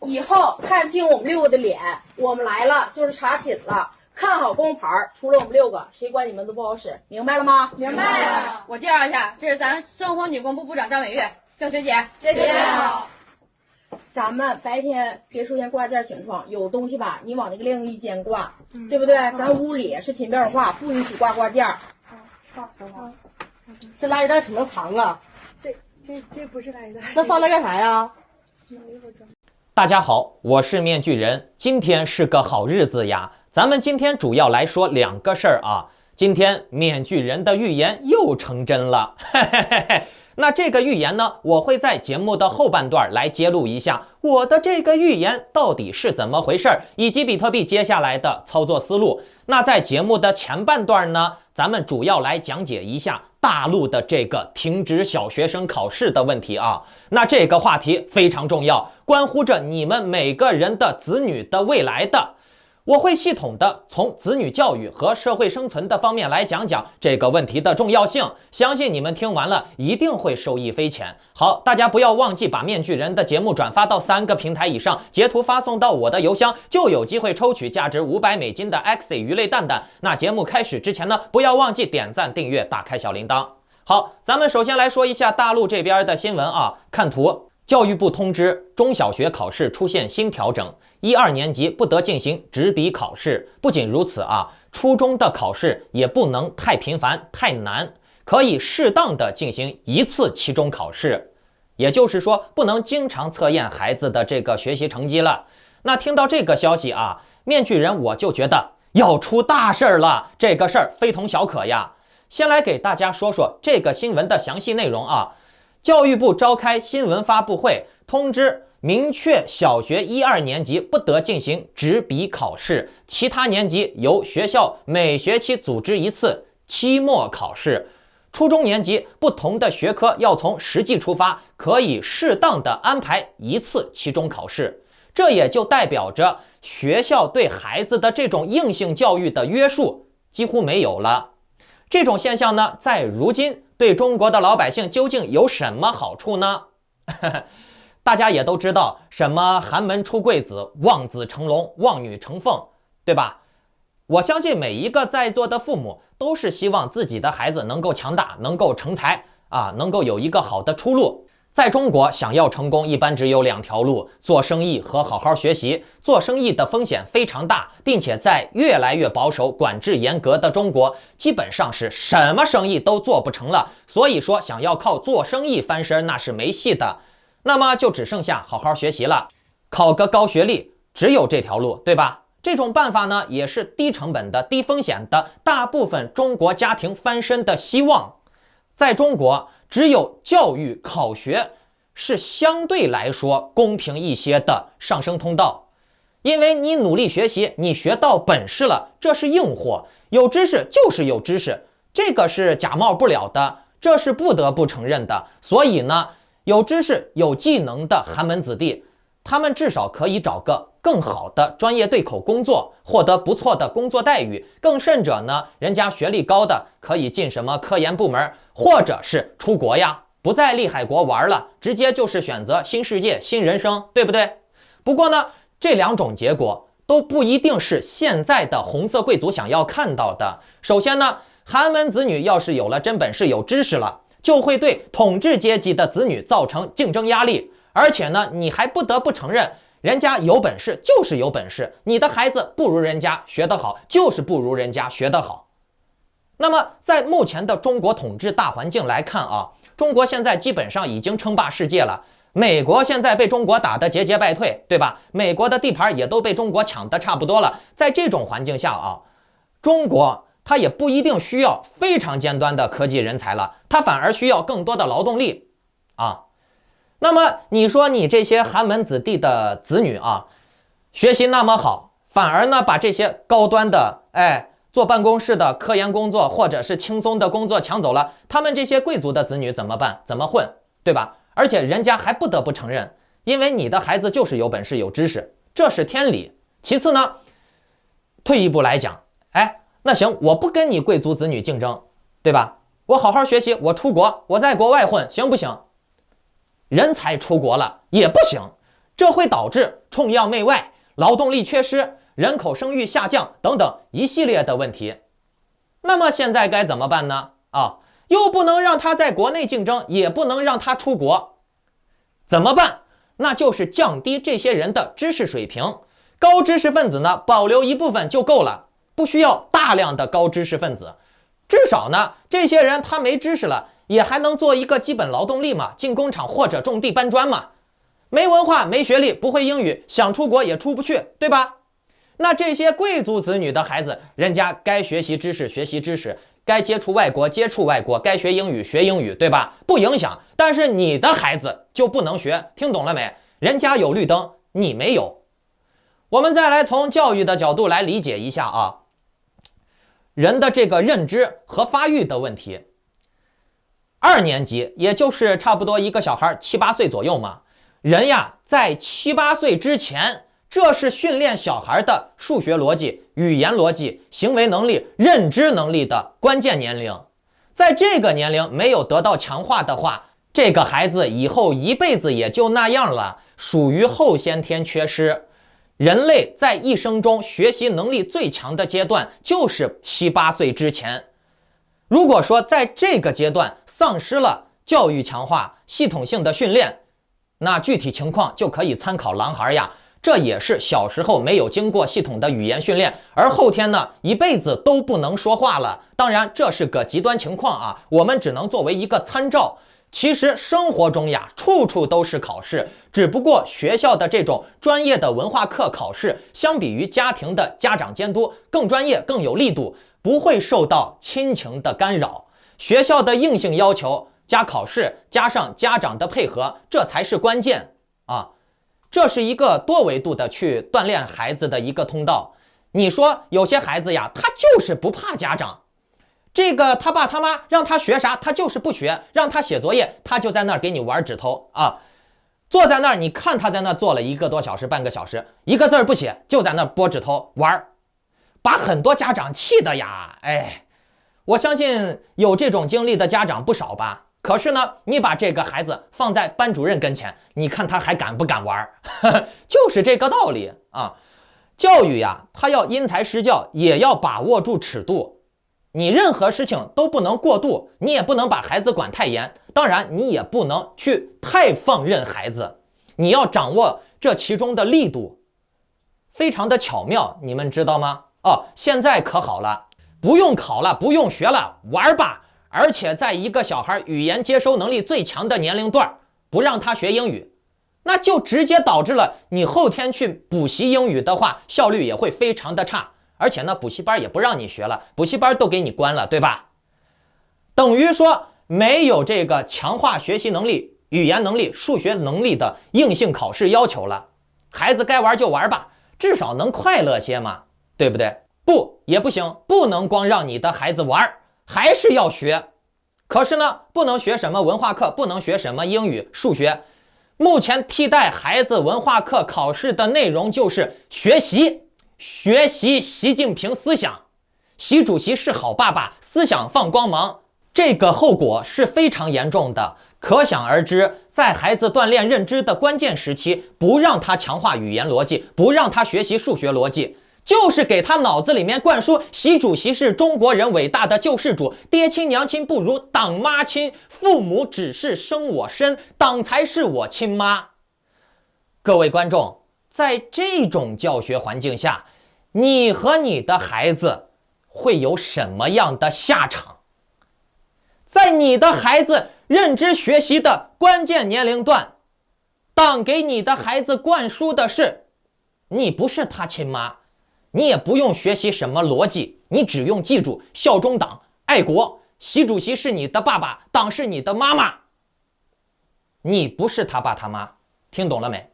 以后看清我们6个的脸，我们来了就是查寝了。看好工牌，除了我们6个，谁管你们都不好使，明白了吗？明白了。我介绍一下，这是咱生活女工部部长张伟月，叫学姐。学姐好。咱们白天别出现挂件情况，有东西吧，你往那个晾衣间挂，对不对？咱屋里是勤变化，不允许挂件。这垃圾袋怎么能藏啊？这不是垃圾袋，那放那干啥呀？大家好，我是面具人，今天是个好日子呀。咱们今天主要来说2个事儿啊。今天面具人的预言又成真了，嘿嘿嘿嘿。那这个预言呢，我会在节目的后半段来揭露一下我的这个预言到底是怎么回事，以及比特币接下来的操作思路。那在节目的前半段呢，咱们主要来讲解一下大陆的这个停止小学生考试的问题啊。那这个话题非常重要，关乎着你们每个人的子女的未来的。我会系统的从子女教育和社会生存的方面来讲讲这个问题的重要性，相信你们听完了一定会受益匪浅。好，大家不要忘记把面具人的节目转发到3个平台以上，截图发送到我的邮箱，就有机会抽取价值$500的 Axie 鱼类蛋蛋。那节目开始之前呢，不要忘记点赞、订阅、打开小铃铛。好，咱们首先来说一下大陆这边的新闻啊，看图。教育部通知，中小学考试出现新调整，1、2年级不得进行纸笔考试。不仅如此啊，初中的考试也不能太频繁、太难，可以适当的进行1次期中考试。也就是说，不能经常测验孩子的这个学习成绩了。那听到这个消息啊，面具人我就觉得要出大事儿了，这个事儿非同小可呀。先来给大家说说这个新闻的详细内容啊。教育部召开新闻发布会，通知明确小学1、2年级不得进行纸笔考试，其他年级由学校每学期组织1次期末考试。初中年级不同的学科要从实际出发，可以适当的安排1次期中考试。这也就代表着学校对孩子的这种硬性教育的约束几乎没有了。这种现象呢，在如今对中国的老百姓究竟有什么好处呢？大家也都知道，什么寒门出贵子，望子成龙，望女成凤，对吧？我相信每一个在座的父母都是希望自己的孩子能够强大，能够成才啊，能够有一个好的出路。在中国，想要成功一般只有2条路，做生意和好好学习。做生意的风险非常大，并且在越来越保守、管制严格的中国，基本上是什么生意都做不成了。所以说，想要靠做生意翻身那是没戏的。那么就只剩下好好学习了，考个高学历，只有这条路，对吧？这种办法呢，也是低成本的、低风险的，大部分中国家庭翻身的希望。在中国，只有教育考学是相对来说公平一些的上升通道，因为你努力学习，你学到本事了，这是硬货，有知识就是有知识，这个是假冒不了的，这是不得不承认的。所以呢，有知识有技能的寒门子弟，他们至少可以找个更好的专业对口工作，获得不错的工作待遇。更甚者呢，人家学历高的可以进什么科研部门，或者是出国呀，不在厉害国玩了，直接就是选择新世界、新人生，对不对？不过呢，这2种结果都不一定是现在的红色贵族想要看到的。首先呢，寒门子女要是有了真本事、有知识了，就会对统治阶级的子女造成竞争压力。而且呢，你还不得不承认，人家有本事就是有本事，你的孩子不如人家学得好，就是不如人家学得好。那么在目前的中国统治大环境来看啊，中国现在基本上已经称霸世界了。美国现在被中国打得节节败退，对吧？美国的地盘也都被中国抢得差不多了。在这种环境下啊，中国它也不一定需要非常尖端的科技人才了，它反而需要更多的劳动力啊。那么你说你这些寒门子弟的子女啊，学习那么好，反而呢把这些高端的坐办公室的科研工作或者是轻松的工作抢走了，他们这些贵族的子女怎么办？怎么混，对吧？而且人家还不得不承认，因为你的孩子就是有本事有知识，这是天理。其次呢，退一步来讲，那行，我不跟你贵族子女竞争，对吧？我好好学习，我出国，我在国外混，行不行？人才出国了也不行，这会导致崇洋媚外、劳动力缺失、人口生育下降等等一系列的问题。那么现在该怎么办呢？又不能让他在国内竞争，也不能让他出国，怎么办？那就是降低这些人的知识水平。高知识分子呢，保留一部分就够了，不需要大量的高知识分子。至少呢，这些人他没知识了，也还能做一个基本劳动力嘛，进工厂或者种地搬砖嘛。没文化没学历，不会英语，想出国也出不去，对吧？那这些贵族子女的孩子，人家该学习知识学习知识，该接触外国接触外国，该学英语学英语，对吧？不影响。但是你的孩子就不能学，听懂了没？人家有绿灯，你没有。我们再来从教育的角度来理解一下人的这个认知和发育的问题。2年级，也就是差不多一个小孩7、8岁左右嘛，人呀，在7、8岁之前，这是训练小孩的数学逻辑、语言逻辑、行为能力、认知能力的关键年龄。在这个年龄没有得到强化的话，这个孩子以后一辈子也就那样了，属于后先天缺失。人类在一生中学习能力最强的阶段就是7、8岁之前。如果说在这个阶段丧失了教育强化、系统性的训练，那具体情况就可以参考狼孩呀。这也是小时候没有经过系统的语言训练，而后天呢，一辈子都不能说话了。当然，这是个极端情况我们只能作为一个参照。其实生活中呀，处处都是考试，只不过学校的这种专业的文化课考试，相比于家庭的家长监督更专业、更有力度，不会受到亲情的干扰。学校的硬性要求加考试，加上家长的配合，这才是关键这是一个多维度的去锻炼孩子的一个通道。你说有些孩子呀，他就是不怕家长，这个他爸他妈让他学啥，他就是不学，让他写作业，他就在那儿给你玩指头坐在那儿，你看他在那儿坐了1个多小时、半个小时，一个字儿不写，就在那儿拨指头玩，把很多家长气的呀，我相信有这种经历的家长不少吧。可是呢，你把这个孩子放在班主任跟前，你看他还敢不敢玩？就是这个道理教育呀，他要因材施教，也要把握住尺度。你任何事情都不能过度，你也不能把孩子管太严，当然你也不能去太放任孩子，你要掌握这其中的力度，非常的巧妙，你们知道吗？现在可好了，不用考了，不用学了，玩吧。而且在一个小孩语言接收能力最强的年龄段，不让他学英语，那就直接导致了你后天去补习英语的话，效率也会非常的差。而且呢，补习班也不让你学了，补习班都给你关了，对吧？等于说没有这个强化学习能力、语言能力、数学能力的硬性考试要求了。孩子该玩就玩吧，至少能快乐些嘛，对不对？不，也不行，不能光让你的孩子玩，还是要学。可是呢，不能学什么文化课，不能学什么英语、数学。目前替代孩子文化课考试的内容就是学习习近平思想，习主席是好爸爸，思想放光芒，这个后果是非常严重的。可想而知，在孩子锻炼认知的关键时期，不让他强化语言逻辑，不让他学习数学逻辑，就是给他脑子里面灌输习主席是中国人伟大的救世主，爹亲娘亲不如党妈亲，父母只是生我身，党才是我亲妈。各位观众，在这种教学环境下，你和你的孩子会有什么样的下场？在你的孩子认知学习的关键年龄段，党给你的孩子灌输的是你不是他亲妈，你也不用学习什么逻辑，你只用记住效忠党、爱国，习主席是你的爸爸，党是你的妈妈，你不是他爸他妈，听懂了没？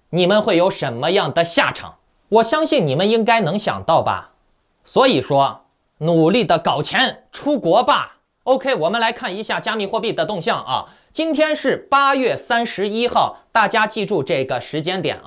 你们会有什么样的下场？我相信你们应该能想到吧。所以说，努力的搞钱，出国吧。OK， 我们来看一下加密货币的动向今天是8月31号，大家记住这个时间点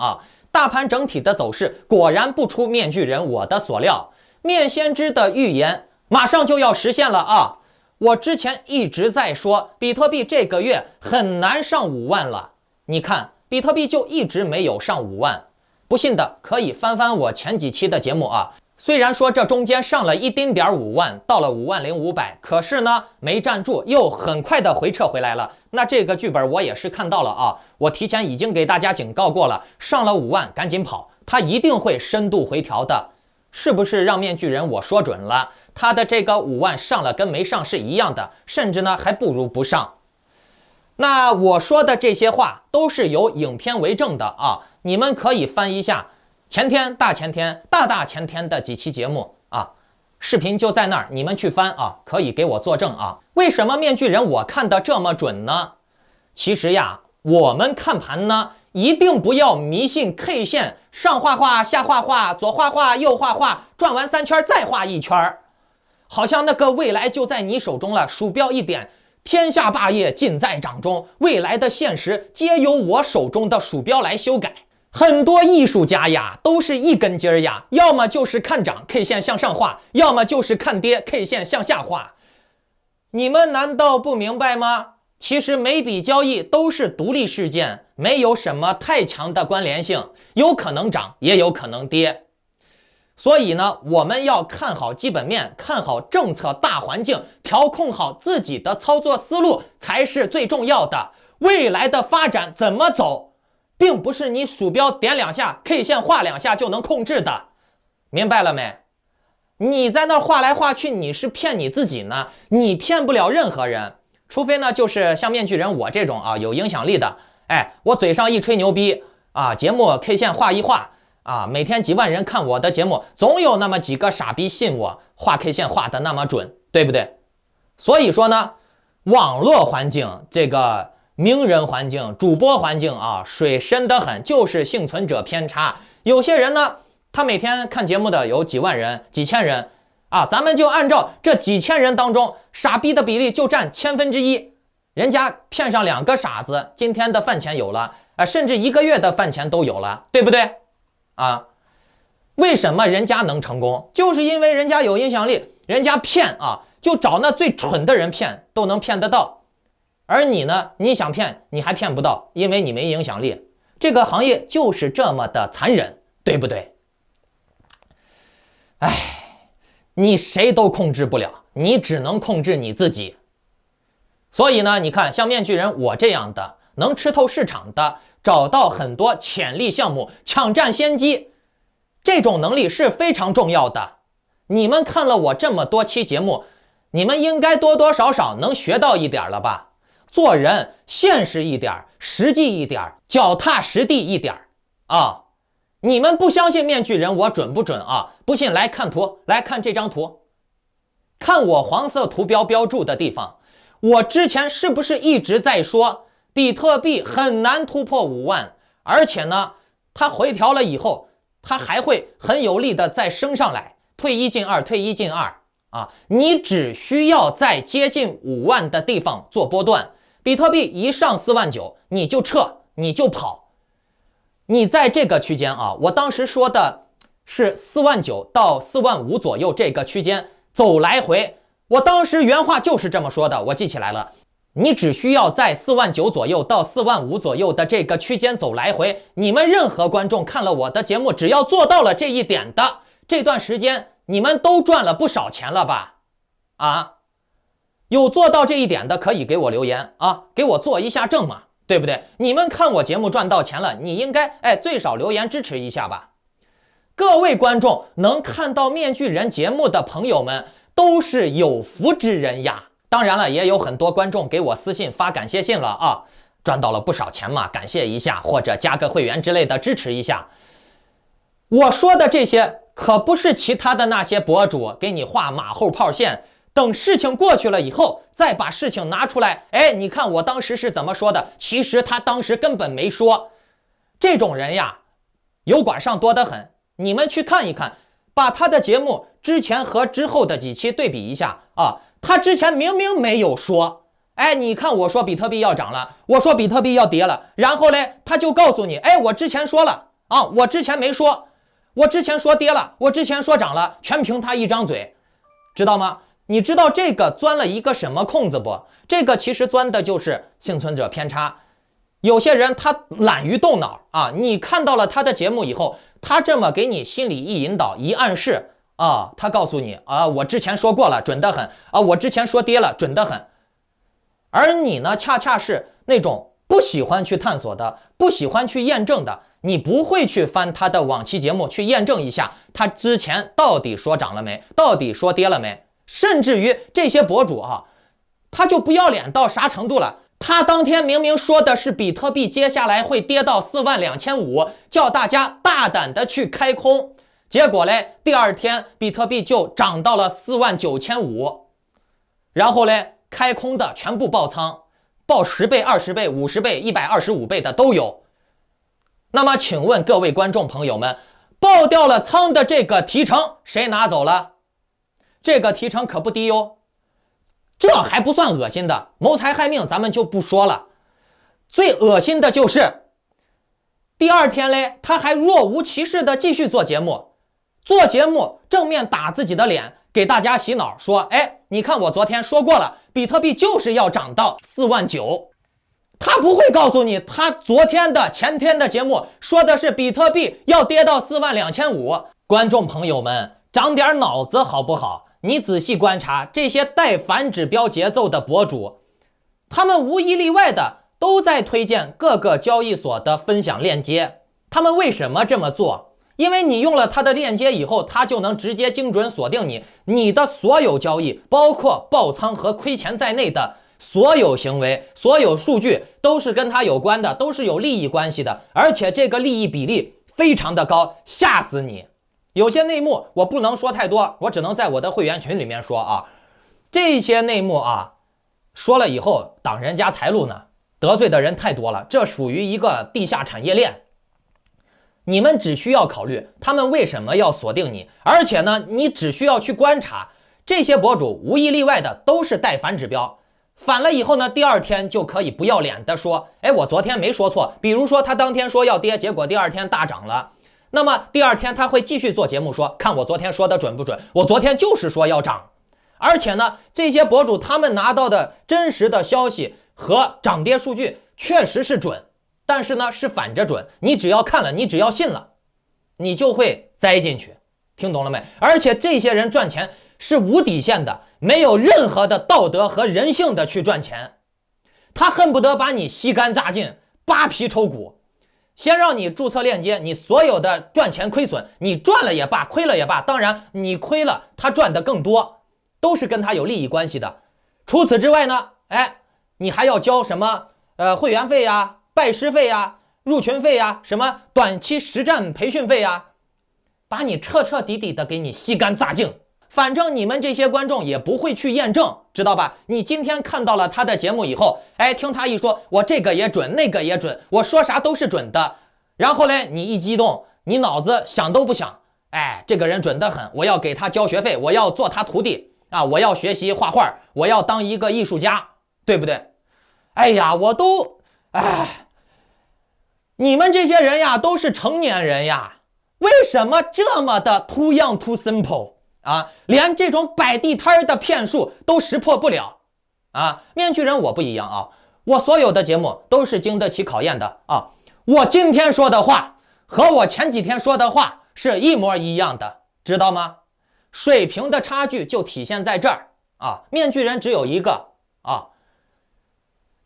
大盘整体的走势果然不出面具人我的所料，面先知的预言马上就要实现了我之前一直在说，比特币这个月很难上5万了。你看，比特币就一直没有上5万。不信的可以翻翻我前几期的节目啊。虽然说这中间上了一丁点5万，到了50500，可是呢没站住，又很快的回撤回来了。那这个剧本我也是看到了啊，我提前已经给大家警告过了，上了5万赶紧跑，它一定会深度回调的。是不是让面具人我说准了？它的这个5万上了跟没上是一样的，甚至呢还不如不上。那我说的这些话都是有影片为证的啊，你们可以翻一下前天、大前天、大前天的几期节目啊，视频就在那儿，你们去翻啊，可以给我作证啊。为什么面具人我看的这么准呢？其实呀，我们看盘呢，一定不要迷信 K 线上画画、下画画、左画画、右画画，转完3圈再画1圈，好像那个未来就在你手中了，鼠标一点，天下霸业尽在掌中，未来的现实皆由我手中的鼠标来修改。很多艺术家呀，都是一根筋儿呀，要么就是看涨 K 线向上画，要么就是看跌 K 线向下画。你们难道不明白吗？其实每笔交易都是独立事件，没有什么太强的关联性，有可能涨，也有可能跌。所以呢，我们要看好基本面，看好政策大环境，调控好自己的操作思路才是最重要的。未来的发展怎么走，并不是你鼠标点2下 K 线画2下就能控制的，明白了没？你在那画来画去，你是骗你自己呢，你骗不了任何人，除非呢就是像面具人我这种啊有影响力的，哎，我嘴上一吹牛逼啊，节目 K 线画一画啊，每天几万人看我的节目，总有那么几个傻逼信我画 K 线画的那么准，对不对？所以说呢，网络环境这个名人环境、主播环境啊，水深得很，就是幸存者偏差。有些人呢，他每天看节目的有几万人、几千人啊，咱们就按照这几千人当中，傻逼的比例就占1/1000，人家骗上2个傻子，今天的饭钱有了，甚至1个月的饭钱都有了，对不对？啊，为什么人家能成功？就是因为人家有影响力，人家骗啊，就找那最蠢的人骗都能骗得到。而你呢，你想骗你还骗不到，因为你没影响力。这个行业就是这么的残忍，对不对？哎，你谁都控制不了，你只能控制你自己。所以呢，你看像面具人我这样的能吃透市场的，找到很多潜力项目，抢占先机，这种能力是非常重要的。你们看了我这么多期节目，你们应该多多少少能学到一点了吧？做人现实一点，实际一点，脚踏实地一点啊！你们不相信面具人我准不准啊？不信来看图，来看这张图，看我黄色图标标注的地方。我之前是不是一直在说比特币很难突破5万，而且呢，它回调了以后，它还会很有力的再升上来，退一进二，退一进二啊！你只需要在接近5万的地方做波段。比特币一上49000，你就撤，你就跑。你在这个区间啊，我当时说的是49000到45000左右这个区间走来回，我当时原话就是这么说的，我记起来了。你只需要在49000左右到45000左右的这个区间走来回。你们任何观众看了我的节目，只要做到了这一点的，这段时间你们都赚了不少钱了吧？啊？有做到这一点的可以给我留言啊，给我做一下证嘛，对不对？你们看我节目赚到钱了，你应该最少留言支持一下吧。各位观众能看到面具人节目的朋友们都是有福之人呀。当然了，也有很多观众给我私信发感谢信了啊，赚到了不少钱嘛，感谢一下，或者加个会员之类的支持一下。我说的这些可不是其他的那些博主给你画马后炮线，等事情过去了以后，再把事情拿出来，你看我当时是怎么说的，其实他当时根本没说。这种人呀，油管上多得很，你们去看一看，把他的节目之前和之后的几期对比一下啊，他之前明明没有说，你看我说比特币要涨了，我说比特币要跌了，然后嘞，他就告诉你，我之前说了啊，我之前没说，我之前说跌了，我之前说涨了，全凭他一张嘴，知道吗？你知道这个钻了一个什么空子不？这个其实钻的就是幸存者偏差。有些人他懒于动脑啊，你看到了他的节目以后，他这么给你心里一引导一暗示啊，他告诉你啊，我之前说过了，准得很啊，我之前说跌了，准得很。而你呢，恰恰是那种不喜欢去探索的，不喜欢去验证的，你不会去翻他的往期节目去验证一下他之前到底说涨了没，到底说跌了没，甚至于这些博主啊，他就不要脸到啥程度了。他当天明明说的是比特币接下来会跌到42500，叫大家大胆的去开空，结果嘞，第二天比特币就涨到了49500，然后嘞，开空的全部爆仓，爆10倍、20倍、50倍、125倍的都有。那么请问各位观众朋友们，爆掉了仓的这个提成谁拿走了？这个提成可不低哟。这还不算恶心的，谋财害命咱们就不说了。最恶心的就是第二天嘞，他还若无其事的继续做节目，正面打自己的脸，给大家洗脑说，哎，你看我昨天说过了，比特币就是要涨到49000。他不会告诉你，他昨天的前天的节目说的是比特币要跌到42500。观众朋友们，长点脑子好不好？你仔细观察这些带反指标节奏的博主，他们无一例外的都在推荐各个交易所的分享链接。他们为什么这么做？因为你用了他的链接以后，他就能直接精准锁定你的所有交易，包括爆仓和亏钱在内的所有行为，所有数据都是跟他有关的，都是有利益关系的，而且这个利益比例非常的高，吓死你。有些内幕我不能说太多，我只能在我的会员群里面说啊，这些内幕啊，说了以后挡人家财路呢，得罪的人太多了，这属于一个地下产业链。你们只需要考虑他们为什么要锁定你，而且呢，你只需要去观察这些博主无一例外的都是带反指标，反了以后呢，第二天就可以不要脸的说，哎，我昨天没说错。比如说他当天说要跌，结果第二天大涨了。那么第二天他会继续做节目说，看我昨天说的准不准，我昨天就是说要涨。而且呢，这些博主他们拿到的真实的消息和涨跌数据确实是准，但是呢是反着准，你只要看了，你只要信了，你就会栽进去，听懂了没？而且这些人赚钱是无底线的，没有任何的道德和人性的去赚钱，他恨不得把你吸干榨尽，扒皮抽骨。先让你注册链接，你所有的赚钱亏损，你赚了也罢，亏了也罢，当然你亏了，他赚的更多，都是跟他有利益关系的。除此之外呢，哎，你还要交什么会员费呀、拜师费呀、入群费呀、什么短期实战培训费呀，把你彻彻底底的给你吸干榨净。反正你们这些观众也不会去验证，知道吧？你今天看到了他的节目以后，哎，听他一说，我这个也准，那个也准，我说啥都是准的。然后嘞，你一激动，你脑子想都不想，哎，这个人准得很，我要给他交学费，我要做他徒弟啊，我要学习画画，我要当一个艺术家，对不对？哎呀，你们这些人呀，都是成年人呀，为什么这么的 too young too simple？啊，连这种摆地摊的骗术都识破不了啊！面具人我不一样啊，我所有的节目都是经得起考验的啊！我今天说的话和我前几天说的话是一模一样的，知道吗？水平的差距就体现在这儿啊！面具人只有一个啊，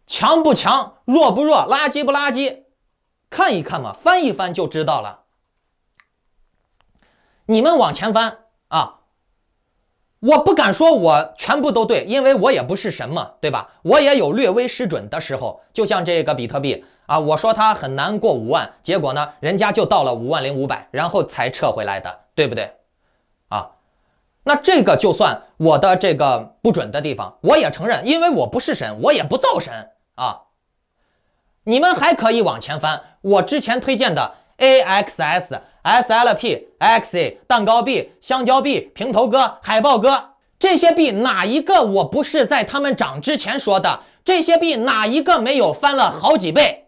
强不强，弱不弱，垃圾不垃圾，看一看嘛，翻一翻就知道了。你们往前翻啊！我不敢说我全部都对，因为我也不是神嘛，对吧？我也有略微失准的时候，就像这个比特币啊，我说它很难过5万，结果呢，人家就到了50500，然后才撤回来的，对不对？啊，那这个就算我的这个不准的地方，我也承认，因为我不是神，我也不造神啊。你们还可以往前翻，我之前推荐的 AXS、SLP、XA、蛋糕币、香蕉币、平头哥、海豹哥，这些币哪一个我不是在他们涨之前说的？这些币哪一个没有翻了好几倍？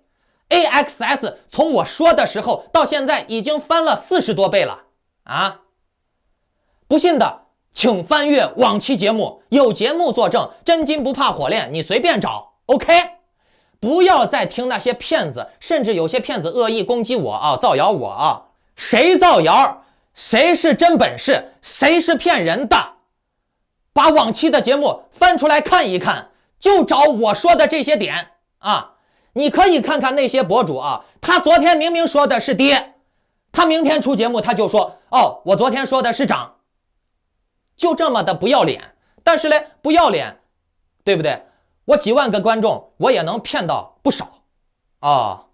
AXS 从我说的时候到现在已经翻了40多倍了啊！不信的请翻阅往期节目，有节目作证，真金不怕火炼，你随便找 OK。不要再听那些骗子，甚至有些骗子恶意攻击我啊，造谣我啊。谁造谣，谁是真本事，谁是骗人的，把往期的节目翻出来看一看，就找我说的这些点啊。你可以看看那些博主啊，他昨天明明说的是跌，他明天出节目他就说，哦，我昨天说的是涨，就这么的不要脸。但是呢，不要脸，对不对？我几万个观众，我也能骗到不少哦。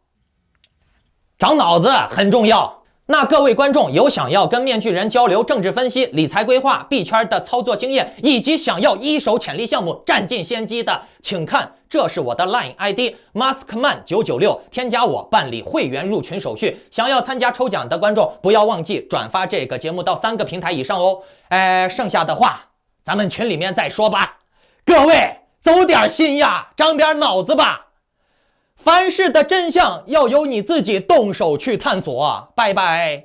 长脑子很重要。那各位观众有想要跟面具人交流政治分析、理财规划、币圈的操作经验，以及想要一手潜力项目占尽先机的，请看，这是我的 LINE ID Maskman996，添加我办理会员入群手续。想要参加抽奖的观众，不要忘记转发这个节目到3个平台以上哦。剩下的话咱们群里面再说吧。各位走点心呀，长点脑子吧。凡事的真相要由你自己动手去探索。拜拜。